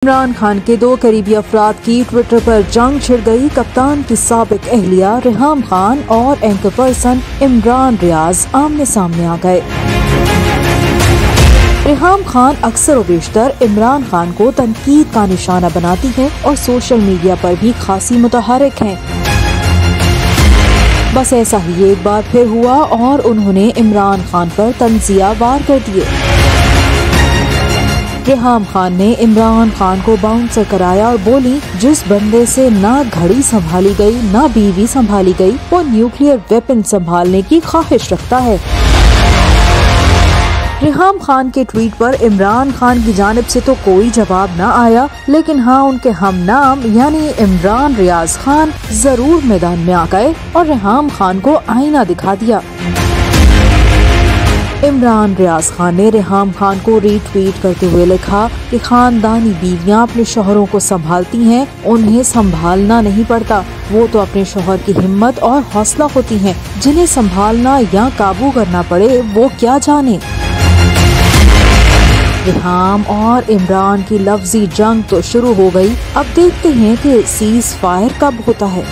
इमरान खान के दो करीबी अफराद की ट्विटर पर जंग छिड़ गई। कप्तान की साबिक अहलिया रेहाम खान और एंकर पर्सन इमरान रियाज आमने सामने आ गए। रेहाम खान अक्सर व बेशतर इमरान खान को तनकीद का निशाना बनाती हैं और सोशल मीडिया पर भी खासी मुतहरिक हैं। बस ऐसा ही एक बार फिर हुआ और उन्होंने इमरान खान पर तंजिया वार कर दिए। रेहाम खान ने इमरान खान को बाउंसर कराया और बोली, जिस बंदे से ना घड़ी संभाली गई ना बीवी संभाली गई वो न्यूक्लियर वेपन संभालने की ख्वाहिश रखता है। रेहाम खान के ट्वीट पर इमरान खान की जानिब से तो कोई जवाब न आया, लेकिन हाँ उनके हमनाम यानी इमरान रियाज खान जरूर मैदान में आ गए और रेहाम खान को आईना दिखा दिया। इमरान रियाज खान ने रेहाम खान को रीट्वीट करते हुए लिखा कि खानदानी बीवियां अपने शोहरों को संभालती हैं, उन्हें संभालना नहीं पड़ता। वो तो अपने शोहर की हिम्मत और हौसला होती हैं, जिन्हें संभालना या काबू करना पड़े वो क्या जाने। रेहाम और इमरान की लफ्जी जंग तो शुरू हो गई। अब देखते हैं कि सीज फायर कब होता है।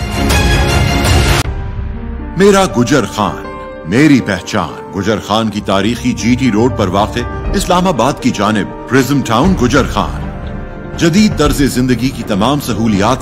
मेरा गुजर खान मेरी पहचान। गुजर खान की तारीखी जीटी रोड पर वाक़े इस्लामाबाद की जानिब प्रिज्म टाउन गुजर खान जदीद तर्ज जिंदगी की तमाम सहूलियात